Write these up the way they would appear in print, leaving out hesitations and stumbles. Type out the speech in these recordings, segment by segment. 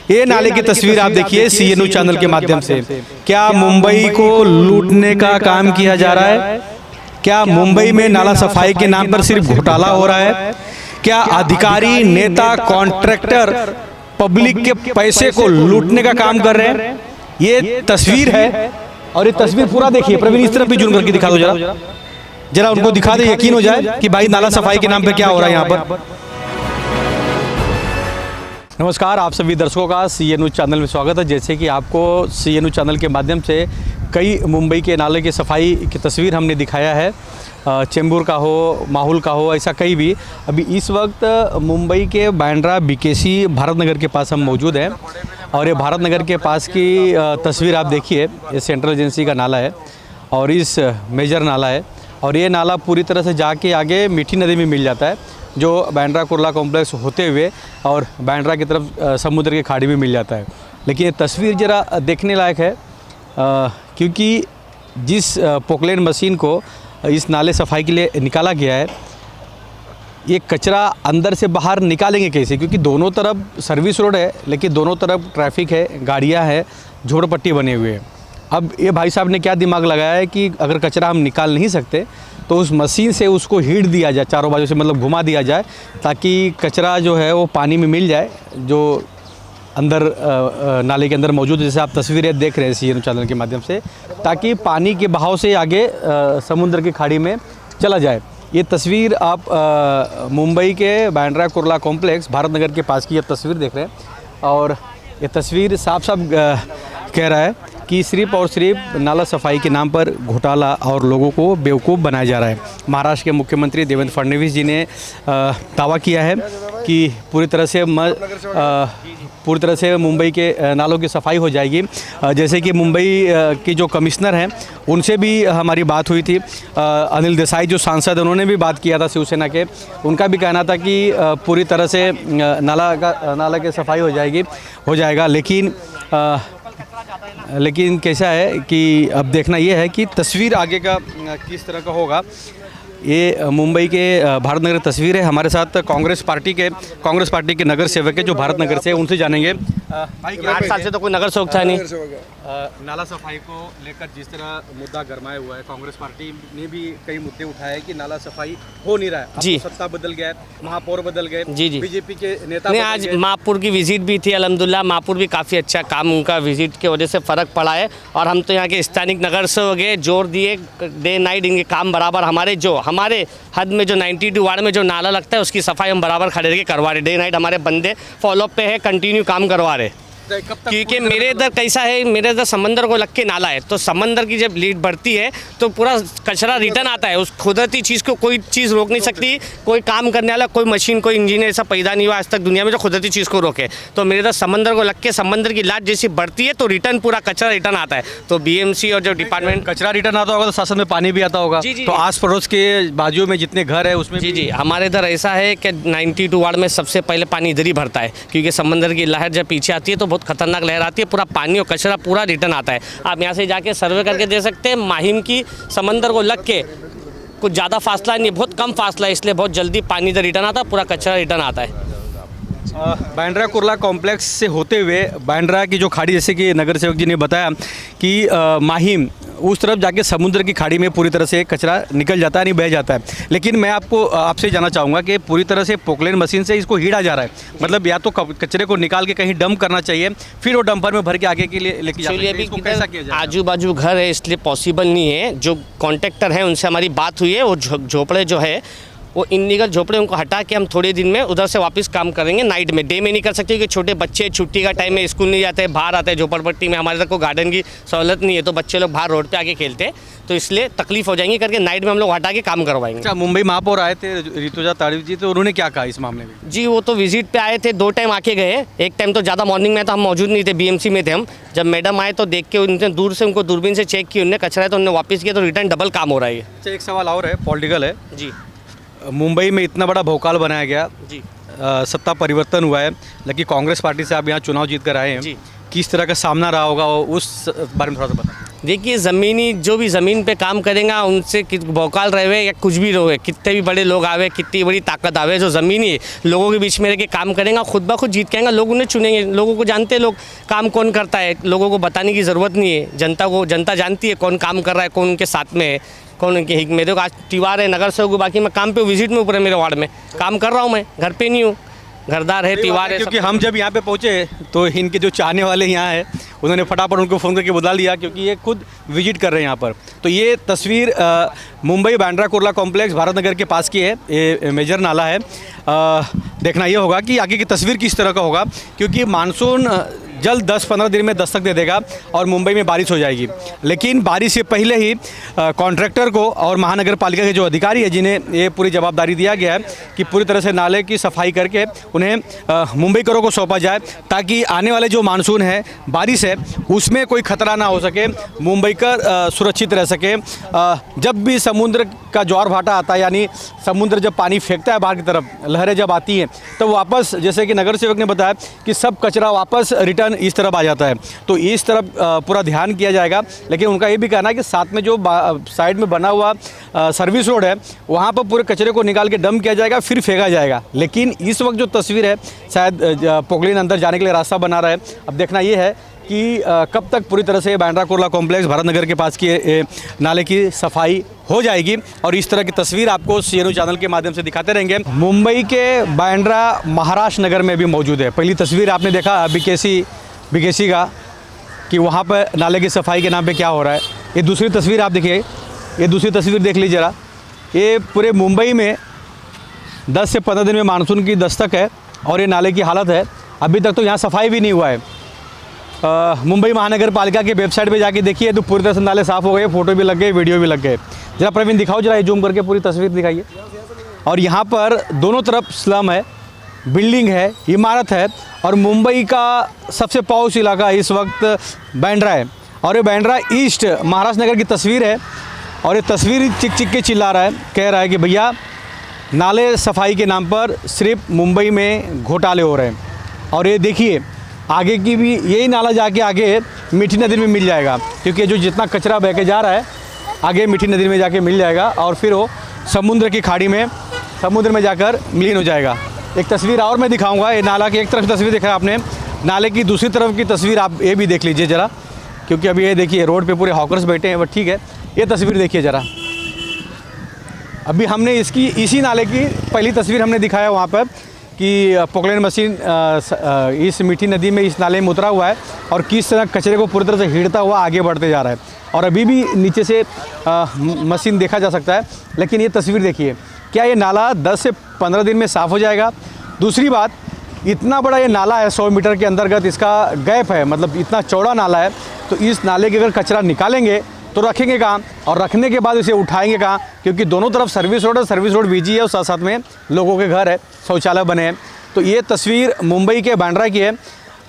ये नाले की तस्वीर आप देखिए सीएनयू चैनल के माध्यम से। क्या मुंबई को लूटने का काम किया जा रहा है? क्या मुंबई में नाला सफाई के नाम पर सिर्फ घोटाला हो रहा है? क्या अधिकारी, नेता, कॉन्ट्रैक्टर पब्लिक के पैसे को लूटने का काम कर रहे हैं? ये तस्वीर है और ये तस्वीर पूरा देखिए। प्रवीण इस तरफ भी जूम करके दिखा दो जरा उनको दिखा दे, यकीन हो जाए कि भाई नाला सफाई के नाम पे क्या हो रहा है यहाँ पर। नमस्कार, आप सभी दर्शकों का सीएनयू चैनल में स्वागत है। जैसे कि आपको सीएनयू चैनल के माध्यम से कई मुंबई के नाले की सफाई की तस्वीर हमने दिखाया है, चेंबूर का हो, माहुल का हो, ऐसा कई भी। अभी इस वक्त मुंबई के बांद्रा बीकेसी भारत नगर के पास हम मौजूद हैं और ये भारत नगर के पास की तस्वीर आप देखिए। ये सेंट्रल एजेंसी का नाला है और इस मेजर नाला है और ये नाला पूरी तरह से जाके आगे मीठी नदी में मिल जाता है, जो बांद्रा कुर्ला कॉम्प्लेक्स होते हुए और बांद्रा की तरफ समुद्र की खाड़ी में मिल जाता है। लेकिन ये तस्वीर ज़रा देखने लायक है, क्योंकि जिस पोकलेन मशीन को इस नाले सफाई के लिए निकाला गया है, ये कचरा अंदर से बाहर निकालेंगे कैसे? क्योंकि दोनों तरफ सर्विस रोड है, लेकिन दोनों तरफ ट्रैफिक है, गाड़ियाँ हैं, झोपड़पट्टी बने हुए हैं। अब ये भाई साहब ने क्या दिमाग लगाया है कि अगर कचरा हम निकाल नहीं सकते तो उस मशीन से उसको हीट दिया जाए, चारों बाजू से मतलब घुमा दिया जाए, ताकि कचरा जो है वो पानी में मिल जाए, जो अंदर नाले के अंदर मौजूद है। जैसे आप तस्वीरें देख रहे हैं सीएनयू चैनल के माध्यम से, ताकि पानी के बहाव से आगे समुद्र की खाड़ी में चला जाए। ये तस्वीर आप मुंबई के बांद्रा कुर्ला कॉम्प्लेक्स भारत नगर के पास की ये तस्वीर देख रहे हैं और ये तस्वीर साफ साफ कह रहा है कि सिर्फ और सिर्फ नाला सफाई के नाम पर घोटाला और लोगों को बेवकूफ़ बनाया जा रहा है। महाराष्ट्र के मुख्यमंत्री देवेंद्र फडणवीस जी ने दावा किया है कि पूरी तरह से मुंबई के नालों की सफाई हो जाएगी। जैसे कि मुंबई की जो कमिश्नर हैं उनसे भी हमारी बात हुई थी, अनिल देसाई जो सांसद, उन्होंने भी बात किया था शिवसेना के। उनका भी कहना था कि पूरी तरह से नाला की सफाई हो जाएगा। लेकिन कैसा है कि अब देखना ये है कि तस्वीर आगे का किस तरह का होगा। ये मुंबई के भारत नगर तस्वीर है। हमारे साथ कांग्रेस पार्टी के नगर सेवक है जो भारत नगर से, उनसे जानेंगे। भाई 8 साल से तो कोई नगर सेवक था नहीं। नाला सफाई को लेकर जिस तरह मुद्दा गरमाया हुआ है, कांग्रेस पार्टी ने भी कई मुद्दे उठाए कि नाला सफाई हो नहीं रहा है। जी, तो सत्ता बदल गया, महापौर बदल गए, जी बीजेपी के नेता नहीं। आज महापुर की विजिट भी थी, अल्हम्दुलिल्लाह महापुर भी काफ़ी अच्छा काम, उनका विजिट की वजह से फ़र्क पड़ा है। और हम तो यहाँ के स्थानिक नगर सेवक जोर दिए, डे नाइट इनके काम बराबर हमारे हद में जो 92 वार्ड में जो नाला लगता है उसकी सफाई हम बराबर खड़े रह करवा रहे। डे नाइट हमारे बंदे फॉलोअप पे है, कंटिन्यू काम करवा रहे। क्योंकि मेरे इधर कैसा है, मेरे इधर समंदर को लग के नाला है, तो समंदर की जब लीड बढ़ती है तो पूरा कचरा रिटर्न आता है। उस कुदरती चीज़ को कोई चीज़ रोक नहीं सकती, कोई काम करने वाला, कोई मशीन, कोई इंजीनियर ऐसा पैदा नहीं हुआ आज तक दुनिया में जो कुदरती चीज़ को रोके। तो मेरे इधर समंदर को लग के समंदर की लाट जैसी बढ़ती है तो रिटर्न पूरा कचरा रिटर्न आता है। तो बीएमसी और जो डिपार्टमेंट कचरा रिटर्न आता होगा तो शासन में पानी भी आता होगा। तो आस पड़ोस के बाजू में जितने घर है उसमें जी हमारे इधर ऐसा है कि 92 वार्ड में सबसे पहले पानी इधर ही भरता है, क्योंकि समंदर की लहर जब पीछे आती है तो बहुत खतरनाक लहर आती है, पूरा पानी और कचरा पूरा रिटर्न आता है। आप यहाँ से जाके सर्वे करके दे सकते हैं। माहिम की समंदर को लग के कुछ ज़्यादा फासला नहीं, बहुत कम फासला है, इसलिए बहुत जल्दी पानी इधर रिटर्न आता है, पूरा कचरा रिटर्न आता है। बांद्रा कुर्ला कॉम्प्लेक्स से होते हुए बांद्रा की जो खाड़ी, जैसे कि नगर सेवक जी ने बताया कि माहिम उस तरफ जाके समुद्र की खाड़ी में पूरी तरह से कचरा निकल जाता है, नहीं बह जाता है। लेकिन मैं आपसे जानना चाहूँगा कि पूरी तरह से पोकलेन मशीन से इसको हीड़ा जा रहा है, मतलब या तो कचरे को निकाल के कहीं डंप करना चाहिए, फिर वो डंपर में भर के आगे के लिए लेके जाते हैं। इसको कैसा किया जाए? आजू बाजू घर है, इसलिए पॉसिबल नहीं है। जो कॉन्ट्रैक्टर हैं उनसे हमारी बात हुई है, वो झोपड़े जो है वो इनलीगल झोपड़े उनको हटा के हम थोड़े दिन में उधर से वापस काम करेंगे। नाइट में, डे में नहीं कर सकते क्योंकि छोटे बच्चे छुट्टी का टाइम में स्कूल नहीं जाते, बाहर आते हैं। झोपड़पट्टी में हमारे तक को गार्डन की सहूलत नहीं है, तो बच्चे लोग बाहर रोड पे आके खेलते हैं, तो इसलिए तकलीफ हो जाएंगी करके नाइट में हम लोग हटा के काम करवाएंगे। अच्छा, मुंबई महापौर आए थे ऋतुजा ताड़वी जी, तो उन्होंने क्या कहा इस मामले में? जी, वो तो विजिट पे आए थे, 2 टाइम आके गए। एक टाइम तो ज़्यादा मॉर्निंग में था, हम मौजूद नहीं थे, बीएमसी में थे हम। जब मैडम आए तो देख के उनसे दूर से उनको दूरबीन से चेक की, उन्होंने कचरा है तो उन्होंने वापस किया, तो रिटर्न डबल काम हो रहा है। अच्छा, एक सवाल और है, पॉलिटिकल है जी। मुंबई में इतना बड़ा भौकाल बनाया गया जी, सत्ता परिवर्तन हुआ है, लेकिन कांग्रेस पार्टी से आप यहाँ चुनाव जीत कर आए हैं, किस तरह का सामना रहा होगा उस बारे में थोड़ा सा बताएं। देखिए ज़मीनी जो भी ज़मीन पे काम करेगा उनसे भौकाल रहे या कुछ भी रहे, कितने भी बड़े लोग आवे, कितनी बड़ी ताकत आवे, जो ज़मीनी लोगों के बीच में रह के काम करेगा खुद ब खुद जीत के आएगा। लोग उन्हें चुनेंगे, लोगों को जानते हैं लोग काम कौन करता है, लोगों को बताने की ज़रूरत नहीं है। जनता जानती है कौन काम कर रहा है, कौन उनके साथ में है, कौन उनके हिक में। देखो आज त्योहार है, नगर सेवक हूँ, बाकी मैं काम पे विजिट में ऊपर है, मेरे वार्ड में काम कर रहा हूँ, मैं घर पे नहीं हूँ, घरदार है, त्योहार है। क्योंकि हम जब यहाँ पे पहुँचे तो इनके जो चाहने वाले यहाँ हैं उन्होंने फटाफट उनको फ़ोन करके बुला लिया, क्योंकि ये खुद विजिट कर रहे हैं यहाँ पर। तो ये तस्वीर मुंबई बांद्रा कुर्ला कॉम्प्लेक्स भारत नगर के पास की है, ये मेजर नाला है। देखना ये होगा कि आगे की तस्वीर किस तरह का होगा, क्योंकि मानसून जल्द 10-15 दिन में दस्तक दे देगा और मुंबई में बारिश हो जाएगी। लेकिन बारिश से पहले ही कॉन्ट्रैक्टर को और महानगर पालिका के जो अधिकारी है, जिन्हें ये पूरी जवाबदारी दिया गया है कि पूरी तरह से नाले की सफाई करके उन्हें मुंबईकरों को सौंपा जाए, ताकि आने वाले जो मानसून है, बारिश है, उसमें कोई खतरा ना हो सके, मुंबईकर सुरक्षित रह सके। जब भी समुद्र का ज्वार भाटा आता है, यानी समुद्र जब पानी फेंकता है बाहर की तरफ, लहरें जब आती हैं, तो वापस, जैसे कि नगर सेवक ने बताया कि सब कचरा वापस रिटर्न इस तरफ आ जाता है। तो इस तरफ पूरा ध्यान किया जाएगा। लेकिन उनका ये भी कहना है कि साथ में जो साइड में बना हुआ सर्विस रोड है, वहाँ पर पूरे कचरे को निकाल के डंप किया जाएगा, फिर फेंका जाएगा। लेकिन इस वक्त जो तस्वीर है, शायद पोकलेन अंदर जाने के लिए रास्ता बना रहा है। अब देखना ये है कि कब तक पूरी तरह से बांद्रा कुर्ला कॉम्प्लेक्स भारत नगर के पास की नाले की सफाई हो जाएगी, और इस तरह की तस्वीर आपको CNU चैनल के माध्यम से दिखाते रहेंगे। मुंबई के बांद्रा महाराष्ट्र नगर में भी मौजूद है। पहली तस्वीर आपने देखा बीकेसी का, कि वहाँ पर नाले की सफाई के नाम पे क्या हो रहा है। ये दूसरी तस्वीर आप देखिए, ये दूसरी तस्वीर देख लीजिए ज़रा। ये पूरे मुंबई में 10 से 15 दिन में मानसून की दस्तक है और ये नाले की हालत है। अभी तक तो यहाँ सफाई भी नहीं हुआ है। मुंबई महानगर पालिका की वेबसाइट पे जाके देखिए तो पूरी तरह से नाले साफ़ हो गए, फ़ोटो भी लग गए, वीडियो भी लग गए। जरा प्रवीण दिखाओ, जरा जूम करके पूरी तस्वीर दिखाइए। और यहाँ पर दोनों तरफ स्लम है, बिल्डिंग है, इमारत है, और मुंबई का सबसे पॉश इलाका इस वक्त बांद्रा है। और ये बांद्रा ईस्ट महाराष्ट्र नगर की तस्वीर है, और ये तस्वीर चिक चिक के चिल्ला रहा है, कह रहा है कि भैया नाले सफाई के नाम पर सिर्फ मुंबई में घोटाले हो रहे हैं। और ये देखिए आगे की भी यही नाला जाके आगे मीठी नदी में मिल जाएगा, क्योंकि जो जितना कचरा बह के जा रहा है आगे मीठी नदी में जाके मिल जाएगा, और फिर वो समुद्र की खाड़ी में, समुद्र में जाकर विलीन हो जाएगा। एक तस्वीर और मैं दिखाऊंगा। ये नाला की एक तरफ तस्वीर देखा आपने, नाले की दूसरी तरफ की तस्वीर आप ये भी देख लीजिए ज़रा, क्योंकि अभी ये देखिए रोड पे पूरे हॉकर्स बैठे हैं, बट ठीक है। ये तस्वीर देखिए ज़रा, अभी हमने इसी नाले की पहली तस्वीर हमने दिखाया वहाँ पर कि पोकलेन मशीन इस मीठी नदी में, इस नाले में उतरा हुआ है, और किस तरह कचरे को पूरी तरह से हिड़ता हुआ आगे बढ़ते जा रहा है। और अभी भी नीचे से मशीन देखा जा सकता है। लेकिन ये तस्वीर देखिए, क्या ये नाला 10 से 15 दिन में साफ़ हो जाएगा? दूसरी बात, इतना बड़ा ये नाला है, 100 मीटर के अंतर्गत इसका गैप है, मतलब इतना चौड़ा नाला है। तो इस नाले के अगर कचरा निकालेंगे तो रखेंगे कहाँ, और रखने के बाद इसे उठाएंगे कहाँ? क्योंकि दोनों तरफ सर्विस रोड है, सर्विस रोड बीजी है, और साथ साथ में लोगों के घर है, शौचालय बने हैं। तो ये तस्वीर मुंबई के बांद्रा की है,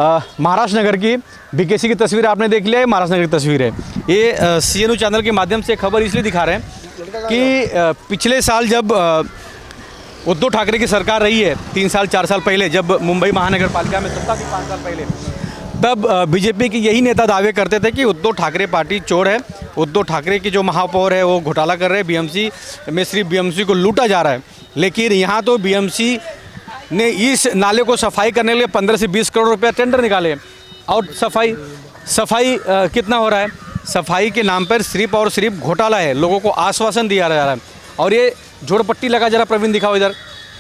महाराष्ट्र नगर की। बीकेसी की तस्वीर आपने देख लिया है, महाराष्ट्र नगर की तस्वीर है। ये CNU चैनल के माध्यम से खबर इसलिए दिखा रहे हैं कि पिछले साल जब उद्धव ठाकरे की सरकार रही है, 3 साल 4 साल पहले, जब मुंबई महानगर पालिका में सत्ता थी 5 साल पहले, तब बीजेपी के यही नेता दावे करते थे कि उद्धव ठाकरे पार्टी चोर है, उद्धव ठाकरे की जो महापौर है वो घोटाला कर रहे हैं, BMC में सिर्फ BMC को लूटा जा रहा है। लेकिन यहाँ तो BMC ने इस नाले को सफाई करने के लिए 15 से 20 करोड़ रुपया टेंडर निकाले, और सफाई कितना हो रहा है? सफाई के नाम पर सिर्फ और सिर्फ घोटाला है, लोगों को आश्वासन दिया जा रहा है। और ये झोड़पट्टी लगा, जरा प्रवीण दिखाओ इधर,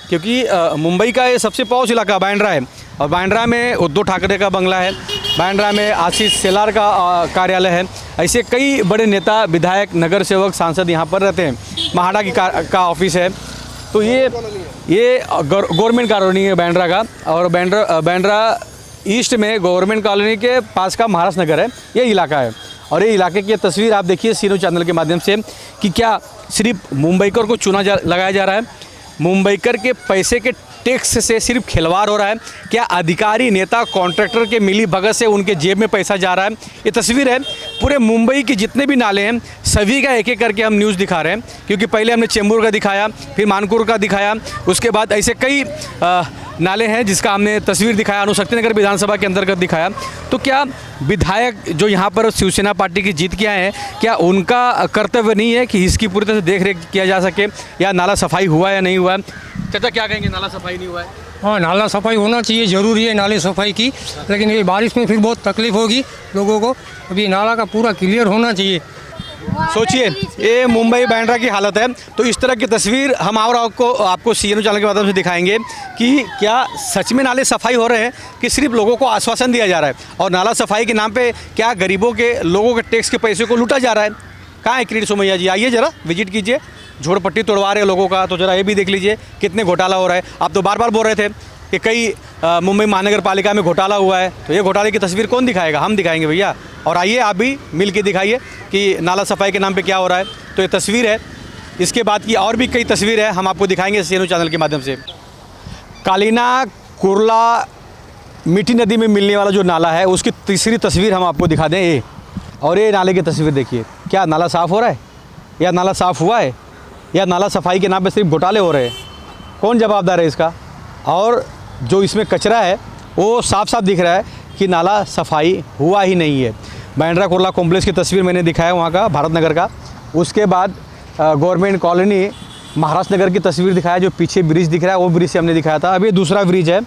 क्योंकि मुंबई का ये सबसे पॉश इलाका बांद्रा है, और बांद्रा में उद्धव ठाकरे का बंगला है, बांद्रा में आशीष शेलार का कार्यालय है। ऐसे कई बड़े नेता, विधायक, नगर सेवक, सांसद यहाँ पर रहते हैं। महाड़ा का ऑफिस है। तो ये गवर्नमेंट कॉलोनी है बांद्रा का, और बांद्रा ईस्ट में गवर्नमेंट कॉलोनी के पास का महाराष्ट्र नगर है, ये इलाका है। और ये इलाके की तस्वीर आप देखिए CNU चैनल के माध्यम से, कि क्या सिर्फ मुंबईकर को लगाया जा रहा है? मुंबईकर के पैसे के टैक्स से सिर्फ खिलवाड़ हो रहा है? क्या अधिकारी, नेता, कॉन्ट्रैक्टर के मिली भगत से उनके जेब में पैसा जा रहा है? ये तस्वीर है पूरे मुंबई के जितने भी नाले हैं सभी का एक एक करके हम न्यूज़ दिखा रहे हैं, क्योंकि पहले हमने चेंबूर का दिखाया, फिर मानकुर का दिखाया, उसके बाद ऐसे कई नाले हैं जिसका हमने तस्वीर दिखाया, अनुशक्ति नगर विधानसभा के अंतर्गत दिखाया। तो क्या विधायक जो यहाँ पर शिवसेना पार्टी की जीत के आए हैं, क्या उनका कर्तव्य नहीं है कि इसकी पूरी तरह से देख रेख किया जा सके, या नाला सफाई हुआ या नहीं हुआ? चाचा क्या कहेंगे, नाला सफाई नहीं हुआ है? हाँ, नाला सफाई होना चाहिए, ज़रूरी है नाले सफाई की, लेकिन ये बारिश में फिर बहुत तकलीफ होगी लोगों को। अभी नाला का पूरा क्लियर होना चाहिए। सोचिए, ये मुंबई बांद्रा की हालत है। तो इस तरह की तस्वीर हम और आपको सीएनयू चैनल के माध्यम से दिखाएंगे कि क्या सच में नाले सफाई हो रहे हैं कि सिर्फ लोगों को आश्वासन दिया जा रहा है, और नाला सफाई के नाम पे क्या गरीबों के लोगों के टैक्स के पैसे को लूटा जा रहा है? कहाँ है किरीट सोमैया जी? आइए ज़रा विजिट कीजिए, झोड़पट्टी तोड़वा रहे हैं लोगों का, तो ज़रा ये भी देख लीजिए कितने घोटाला हो रहा है। आप तो बार बार बोल रहे थे कि कई मुंबई महानगर पालिका में घोटाला हुआ है, तो ये घोटाले की तस्वीर कौन दिखाएगा? हम दिखाएंगे भैया। और आइए आप भी मिल के दिखाइए कि नाला सफाई के नाम पे क्या हो रहा है। तो ये तस्वीर है, इसके बाद की और भी कई तस्वीर है, हम आपको दिखाएंगे सीएनयू चैनल के माध्यम से। कालीना कुर्ला मीठी नदी में मिलने वाला जो नाला है, उसकी तीसरी तस्वीर हम आपको दिखा दें। ये और ये नाले की तस्वीर देखिए, क्या नाला साफ़ हो रहा है, या नाला साफ़ हुआ है, या नाला सफाई के नाम पे सिर्फ घोटाले हो रहे हैं? कौन जवाबदार है इसका? और जो इसमें कचरा है वो साफ साफ दिख रहा है कि नाला सफाई हुआ ही नहीं है। बांद्रा कुर्ला कॉम्प्लेक्स की तस्वीर मैंने दिखाया वहाँ का, भारत नगर का। उसके बाद गवर्नमेंट कॉलोनी महाराष्ट्र नगर की तस्वीर दिखाया, जो पीछे ब्रिज दिख रहा है वो ब्रिज से हमने दिखाया था। अब ये दूसरा ब्रिज है,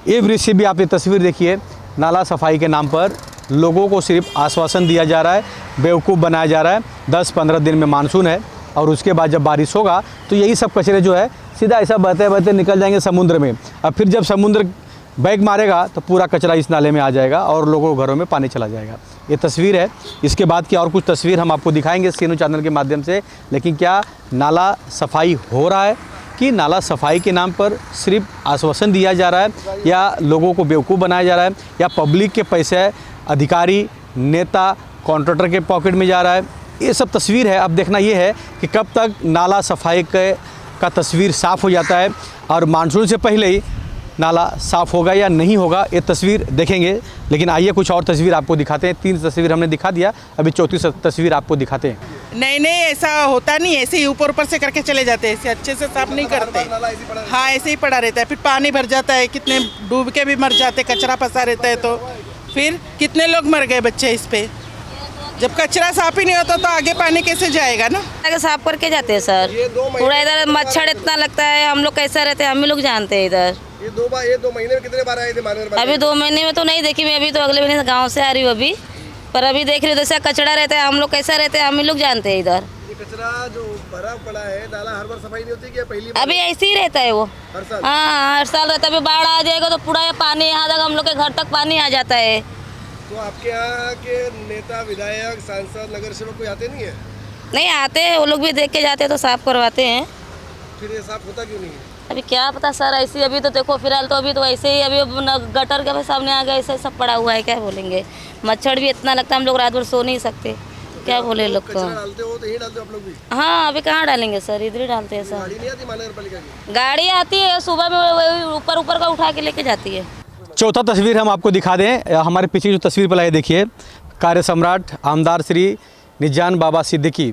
ये ब्रिज से भी आप ये तस्वीर देखिए। नाला सफाई के नाम पर लोगों को सिर्फ आश्वासन दिया जा रहा है, बेवकूफ़ बनाया जा रहा है। 10-15 दिन में मानसून है, और उसके बाद जब बारिश होगा तो यही सब कचरे जो है सीधा ऐसा बहते बहते निकल जाएंगे समुद्र में। अब फिर जब समुद्र बैग मारेगा तो पूरा कचरा इस नाले में आ जाएगा और लोगों के घरों में पानी चला जाएगा। ये तस्वीर है। इसके बाद की और कुछ तस्वीर हम आपको दिखाएंगे सीएनयू चैनल के माध्यम से। लेकिन क्या नाला सफाई हो रहा है, कि नाला सफाई के नाम पर सिर्फ आश्वासन दिया जा रहा है, या लोगों को बेवकूफ़ बनाया जा रहा है, या पब्लिक के पैसे अधिकारी, नेता, कॉन्ट्रैक्टर के पॉकेट में जा रहा है? ये सब तस्वीर है। अब देखना ये है कि कब तक नाला सफाई का तस्वीर साफ़ हो जाता है, और मानसून से पहले ही नाला साफ़ होगा या नहीं होगा, ये तस्वीर देखेंगे। लेकिन आइए कुछ और तस्वीर आपको दिखाते हैं। 3 तस्वीर हमने दिखा दिया, अभी चौथी तस्वीर आपको दिखाते हैं। नहीं, ऐसा होता नहीं, ऐसे ही ऊपर ऊपर से करके चले जाते हैं, ऐसे अच्छे से साफ नहीं करते। हाँ, ऐसे ही पड़ा रहता है, फिर पानी भर जाता है, कितने डूब के भी मर जाते, कचरा फंसा रहता है। तो फिर कितने लोग मर गए बच्चे इस पे। जब कचरा साफ ही नहीं होता तो आगे पानी कैसे जाएगा ना? आगे साफ करके जाते हैं सर। पूरा इधर मच्छर इतना लगता है, हम लोग कैसा रहते हैं हम ही लोग जानते हैं। इधर ये 2 महीने में कितने बार आए थे महानगर पालिका? अभी 2 महीने में तो नहीं देखी मैं, अभी तो अगले महीने गांव से आ रही हूँ अभी। पर अभी देख रही हूँ जैसा कचरा रहता है, हम लोग कैसा रहते हैं हम ही लोग जानते हैं। इधर ये कचरा जो भरा पड़ा है, नाला हर बार सफाई नहीं होती क्या? पहली बार अभी ऐसे ही रहता है वो। हर साल? हाँ, हर साल रहता है। अभी बाढ़ आ जाएगा तो पूरा ये पानी यहाँ तक, हम लोग के घर तक पानी आ जाता है। तो आपके यहाँ के नेता, विधायक, सांसद, नगर सेवक कोई आते नहीं है? नहीं आते हैं, वो लोग भी देख के जाते हैं तो साफ करवाते हैं। फिर ये साफ होता क्यों नहीं है? अभी क्या पता सर, ऐसे अभी तो देखो फिलहाल तो अभी तो ऐसे ही, अभी गटर के सामने आ गया, ऐसे सब पड़ा हुआ है। क्या बोलेंगे, मच्छर भी इतना लगता है, हम लोग रात भर सो नहीं सकते। क्या बोले लोग को। कचरा डालते हो तो यही डालते हो आप लोग भी? हाँ, अभी कहाँ डालेंगे सर, इधर ही डालते हैं सर। गाड़ी नहीं आती महानगर पालिका की? गाड़ी आती है सुबह में, ऊपर ऊपर का उठा के लेके जाती है। चौथा तस्वीर हम आपको दिखा दें। हमारे पीछे जो तस्वीर पर है देखिए, कार्य सम्राट आमदार श्री निजान बाबा सिद्दीकी,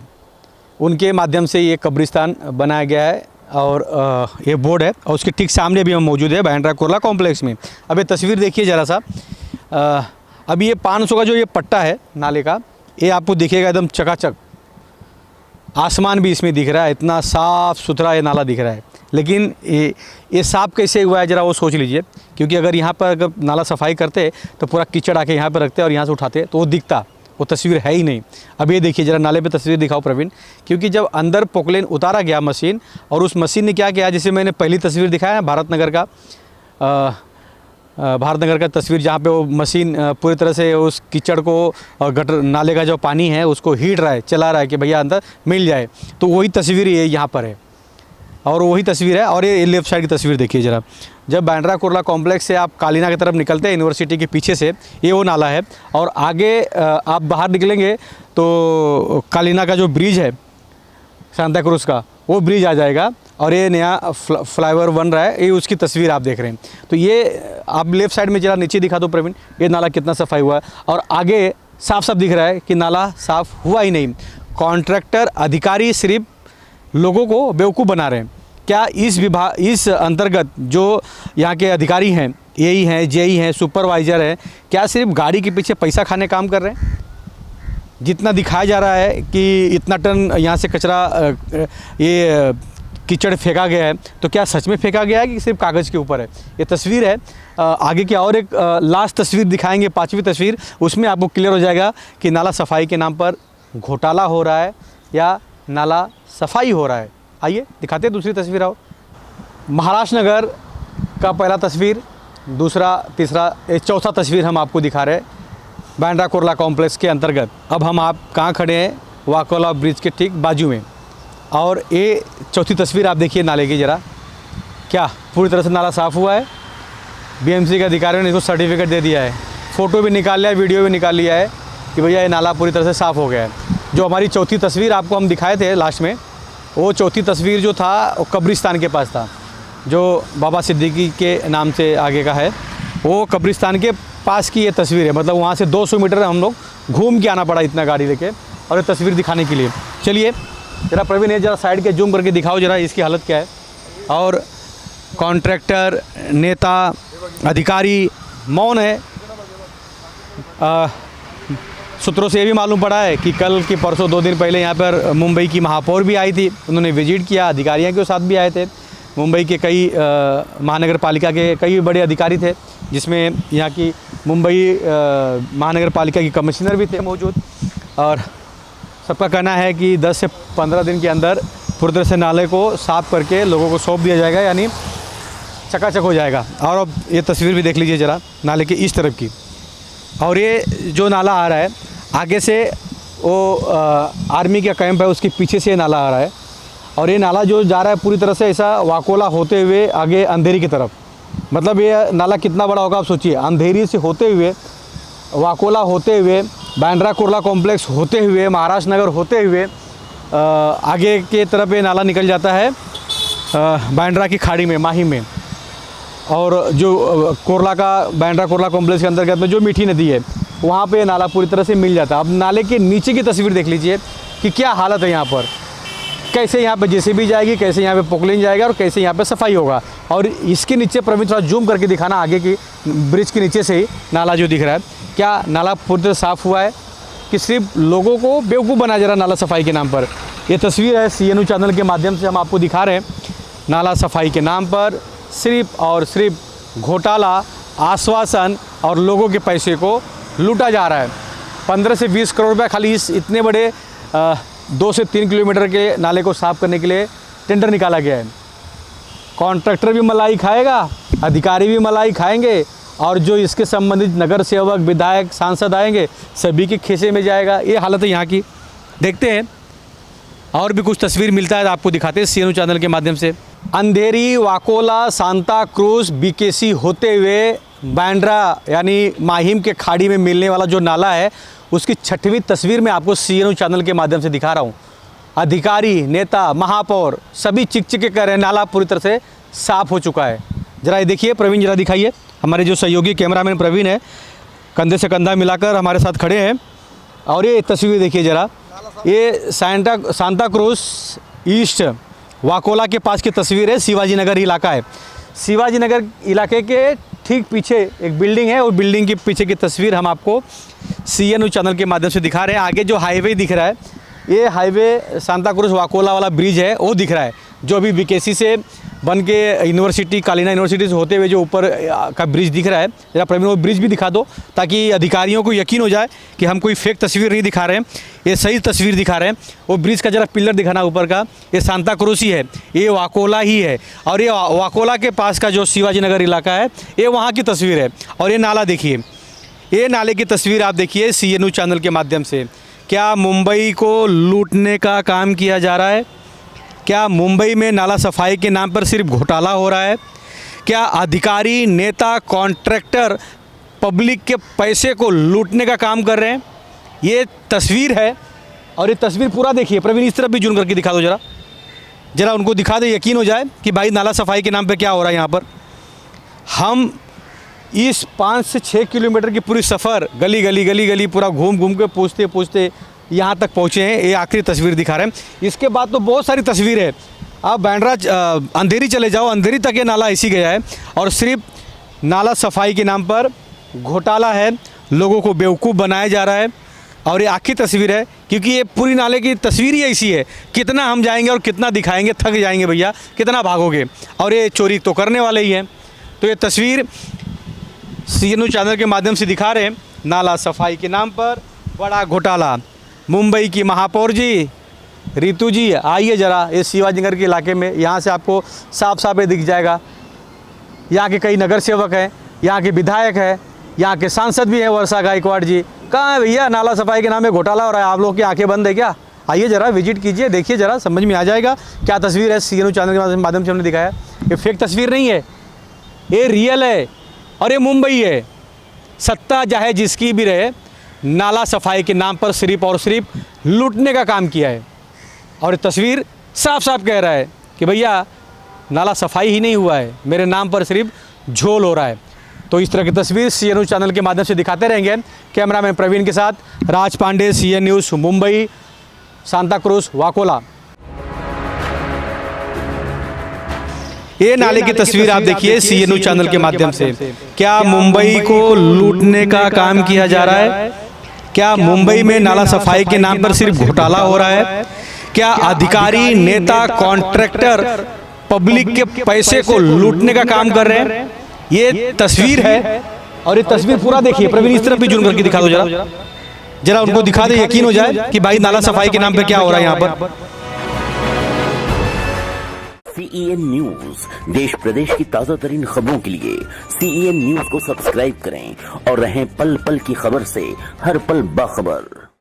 उनके माध्यम से ये कब्रिस्तान बनाया गया है, और ये बोर्ड है, और उसके ठीक सामने भी हम मौजूद है बांद्रा कुर्ला कॉम्प्लेक्स में। अब ये तस्वीर देखिए ज़रा सा। अभी ये 500 का जो ये पट्टा है नाले का, ये आपको दिखेगा एकदम चकाचक, आसमान भी इसमें दिख रहा है, इतना साफ़ सुथरा ये नाला दिख रहा है। लेकिन ये साफ कैसे हुआ है ज़रा वो सोच लीजिए, क्योंकि अगर यहाँ पर अगर नाला सफाई करते तो पूरा कीचड़ आके यहाँ पर रखते और यहाँ से उठाते तो वो दिखता, वो तस्वीर है ही नहीं। अब ये देखिए ज़रा नाले पे तस्वीर दिखाओ प्रवीण, क्योंकि जब अंदर पोकलेन उतारा गया मशीन, और उस मशीन ने क्या किया, जैसे मैंने पहली तस्वीर दिखाया है भारत नगर का तस्वीर, जहाँ पे वो मशीन पूरी तरह से उस कीचड़ को और गटर नाले का जो पानी है उसको हीट रहा है, चला रहा है कि भैया अंदर मिल जाए। तो वही तस्वीर ये यहाँ पर है, और वही तस्वीर है। और ये लेफ्ट साइड की तस्वीर देखिए ज़रा, जब बांद्रा कुर्ला कॉम्प्लेक्स से आप कालीना की तरफ निकलते हैं यूनिवर्सिटी के पीछे से, ये वो नाला है, और आगे आप बाहर निकलेंगे तो कालीना का जो ब्रिज है सांता क्रूज़ का, वो ब्रिज आ जाएगा, और ये नया फ्लाईओवर बन रहा है, ये उसकी तस्वीर आप देख रहे हैं। तो ये आप लेफ़्ट साइड में ज़रा नीचे दिखा दो प्रवीण, ये नाला कितना सफाई हुआ है, और आगे साफ साफ दिख रहा है कि नाला साफ़ हुआ ही नहीं। कॉन्ट्रैक्टर अधिकारी सिर्फ लोगों को बेवकूफ़ बना रहे हैं। क्या इस अंतर्गत जो यहाँ के अधिकारी हैं, एई हैं, जेई हैं, सुपरवाइज़र हैं, क्या सिर्फ गाड़ी के पीछे पैसा खाने काम कर रहे हैं? जितना दिखाया जा रहा है कि इतना टन यहाँ से कचरा ये कीचड़ फेंका गया है, तो क्या सच में फेंका गया है कि सिर्फ कागज़ के ऊपर है? ये तस्वीर है, आगे की और एक लास्ट तस्वीर दिखाएंगे, 5वीं तस्वीर, उसमें आपको क्लियर हो जाएगा कि नाला सफाई के नाम पर घोटाला हो रहा है या नाला सफाई हो रहा है। आइए दिखाते हैं दूसरी तस्वीर। आओ, महाराष्ट्र नगर का पहला तस्वीर, दूसरा, तीसरा, चौथा तस्वीर हम आपको दिखा रहे हैं बांद्रा कुर्ला कॉम्प्लेक्स के अंतर्गत। अब हम आप कहाँ खड़े हैं? वाकोला ब्रिज के ठीक बाजू में। और ये चौथी तस्वीर आप देखिए नाले की ज़रा, क्या पूरी तरह से नाला साफ़ हुआ है? बीएमसी के अधिकारियों ने इसको सर्टिफिकेट दे दिया है, फ़ोटो भी निकाल लिया है, वीडियो भी निकाल लिया है कि भैया ये नाला पूरी तरह से साफ़ हो गया है। जो हमारी चौथी तस्वीर आपको हम दिखाए थे लास्ट में, वो चौथी तस्वीर जो था वो कब्रिस्तान के पास था, जो बाबा सिद्दीकी के नाम से आगे का है। वो कब्रिस्तान के पास की ये तस्वीर है, मतलब वहाँ से 200 मीटर हम लोग घूम के आना पड़ा इतना गाड़ी लेके और ये तस्वीर दिखाने के लिए। चलिए ज़रा प्रवीण ये ज़रा साइड के जूम करके दिखाओ ज़रा इसकी हालत क्या है। और कॉन्ट्रैक्टर, नेता, अधिकारी मौन है। सूत्रों से ये भी मालूम पड़ा है कि कल की परसों 2 दिन पहले यहाँ पर मुंबई की महापौर भी आई थी, उन्होंने विजिट किया, अधिकारियों के साथ भी आए थे। मुंबई के कई महानगर पालिका के कई बड़े अधिकारी थे, जिसमें यहाँ की मुंबई महानगर पालिका की कमिश्नर भी थे मौजूद। और सबका कहना है कि 10 से 15 दिन के अंदर पूरी तरह से नाले को साफ़ करके लोगों को सौंप दिया जाएगा, यानी चकाचक हो जाएगा। और अब ये तस्वीर भी देख लीजिए ज़रा नाले की इस तरफ की। और ये जो नाला आ रहा है आगे से, वो आर्मी का कैंप है, उसके पीछे से ये नाला आ रहा है। और ये नाला जो जा रहा है पूरी तरह से ऐसा वाकोला होते हुए आगे अंधेरी की तरफ, मतलब ये नाला कितना बड़ा होगा आप सोचिए। अंधेरी से होते हुए, वाकोला होते हुए, बांद्रा कुर्ला कॉम्प्लेक्स होते हुए, महाराष्ट्र नगर होते हुए आगे के तरफ ये नाला निकल जाता है बांद्रा की खाड़ी में, माही में। और जो कुर्ला का बांद्रा कुर्ला कॉम्प्लेक्स के अंतर्गत में जो मीठी नदी है, वहाँ पे नाला पूरी तरह से मिल जाता है। अब नाले के नीचे की तस्वीर देख लीजिए कि क्या हालत है यहाँ पर, कैसे यहाँ पे जेसीबी जाएगी, कैसे यहाँ पे पोकलिन जाएगा और कैसे यहाँ पे सफाई होगा। और इसके नीचे प्रवीण थोड़ा जूम करके दिखाना, आगे की ब्रिज के नीचे से ही नाला जो दिख रहा है, क्या नाला पूरी तरह साफ़ हुआ है कि सिर्फ लोगों को बेवकूफ़ बना जा रहा नाला सफाई के नाम पर? ये तस्वीर है CNU चैनल के माध्यम से हम आपको दिखा रहे हैं। नाला सफाई के नाम पर सिर्फ और सिर्फ घोटाला, आश्वासन और लोगों के पैसे को लूटा जा रहा है। 15 से 20 करोड़ रुपये खाली इस इतने बड़े 2 से 3 किलोमीटर के नाले को साफ़ करने के लिए टेंडर निकाला गया है। कॉन्ट्रैक्टर भी मलाई खाएगा, अधिकारी भी मलाई खाएंगे, और जो इसके संबंधित नगर सेवक, विधायक, सांसद आएंगे, सभी के खीसे में जाएगा। ये हालत है यहाँ की। देखते हैं और भी कुछ तस्वीर मिलता है तो आपको दिखाते हैं CNU चैनल के माध्यम से। अंधेरी, वाकोला, सांता क्रूज, BKC होते हुए बांद्रा यानी माहिम के खाड़ी में मिलने वाला जो नाला है, उसकी 6वीं तस्वीर में आपको CNU चैनल के माध्यम से दिखा रहा हूँ। अधिकारी, नेता, महापौर सभी चिक कर रहे हैं, नाला पूरी तरह से साफ़ हो चुका है। ज़रा ये देखिए प्रवीण, ज़रा दिखाइए। हमारे जो सहयोगी कैमरामैन प्रवीण है, कंधे से कंधा मिलाकर हमारे साथ खड़े हैं। और ये तस्वीर देखिए ज़रा, ये सांता क्रूज ईस्ट वाकोला के पास की तस्वीर है। शिवाजी नगर इलाका है। शिवाजी नगर इलाके के ठीक पीछे एक बिल्डिंग है, और बिल्डिंग के पीछे की तस्वीर हम आपको CNU चैनल के माध्यम से दिखा रहे हैं। आगे जो हाईवे दिख रहा है, ये हाईवे सांता क्रूज वाकोला वाला ब्रिज है, वो दिख रहा है, जो अभी BKC से बन के यूनिवर्सिटी, कालिना यूनिवर्सिटी से होते हुए जो ऊपर का ब्रिज दिख रहा है। जरा प्रवीण वो ब्रिज भी दिखा दो, ताकि अधिकारियों को यकीन हो जाए कि हम कोई फेक तस्वीर नहीं दिखा रहे हैं, ये सही तस्वीर दिखा रहे हैं। वो ब्रिज का जरा पिलर दिखाना ऊपर का, ये सांता क्रूज ही है, ये वाकोला ही है। और ये वाकोला के पास का जो शिवाजी नगर इलाका है, ये वहाँ की तस्वीर है। और ये नाला देखिए, ये नाले की तस्वीर आप देखिए CNU चैनल के माध्यम से। क्या मुंबई को लूटने का काम किया जा रहा है? क्या मुंबई में नाला सफाई के नाम पर सिर्फ घोटाला हो रहा है? क्या अधिकारी, नेता, कॉन्ट्रैक्टर पब्लिक के पैसे को लूटने का काम कर रहे हैं? ये तस्वीर है, और ये तस्वीर पूरा देखिए प्रवीण, इस तरफ भी जूम करके दिखा दो ज़रा उनको दिखा दे, यकीन हो जाए कि भाई नाला सफाई के नाम पे क्या हो रहा है यहाँ पर। हम इस 5 से 6 किलोमीटर की पूरी सफ़र गली गली गली गली पूरा घूम घूम के पूछते पूछते यहाँ तक पहुँचे हैं। ये आखिरी तस्वीर दिखा रहे हैं। इसके बाद तो बहुत सारी तस्वीर है। आप बैंड्रा अंधेरी चले जाओ, अंधेरी तक ये नाला ऐसी गया है और सिर्फ नाला सफाई के नाम पर घोटाला है, लोगों को बेवकूफ़ बनाया जा रहा है। और ये आखिरी तस्वीर है क्योंकि ये पूरी नाले की तस्वीर ही ऐसी है, कितना हम जाएंगे और कितना दिखाएंगे, थक जाएंगे भैया, कितना भागोगे। और ये चोरी तो करने वाले ही हैं। तो ये तस्वीर CNU चैनल के माध्यम से दिखा रहे हैं। नाला सफाई के नाम पर बड़ा घोटाला। मुंबई की महापौर जी, रितु जी, आइए ज़रा ये शिवाजीनगर के इलाके में, यहाँ से आपको साफ साफ दिख जाएगा। यहाँ के कई नगर सेवक हैं, यहाँ के विधायक हैं, यहाँ के सांसद भी हैं, वर्षा गायकवाड़ जी। कहाँ है भैया? नाला सफाई के नाम में घोटाला हो रहा है। आप लोग की आंखें बंद है क्या? आइए ज़रा विजिट कीजिए, देखिए ज़रा, समझ में आ जाएगा क्या तस्वीर है। CNU चैनल के माध्यम से हमने दिखाया। ये फेक तस्वीर नहीं है, ये रियल है और ये मुंबई है। सत्ता चाहे जिसकी भी रहे, नाला सफाई के नाम पर सिर्फ और सिर्फ लूटने का काम किया है। और ये तस्वीर साफ साफ कह रहा है कि भैया नाला सफाई ही नहीं हुआ है, मेरे नाम पर सिर्फ झोल हो रहा है। तो इस तरह की तस्वीर CNU चैनल के माध्यम से दिखाते रहेंगे। कैमरामैन प्रवीण के साथ राज पांडे, CN न्यूज़ मुंबई, सांता क्रूज, वाकोला। ये नाले की तस्वीर आप देखिए CNU चैनल के माध्यम से। क्या मुंबई को लूटने का काम किया जा रहा है? क्या मुंबई में नाला सफाई के नाम पर सिर्फ घोटाला हो रहा है? क्या अधिकारी, नेता, कॉन्ट्रैक्टर पब्लिक के पैसे को लूटने का काम कर रहे हैं? ये तस्वीर है और ये तस्वीर पूरा देखिए। प्रवीण इस तरफ भी जूम करके दिखा दो जरा, जरा उनको दिखा दे, यकीन हो जाए कि भाई नाला सफाई के नाम पे क्या हो रहा है यहाँ पर। CEN न्यूज, देश प्रदेश की ताजा तरीन खबरों के लिए CEN न्यूज को सब्सक्राइब करें और रहें पल पल की खबर से हर पल बाखबर।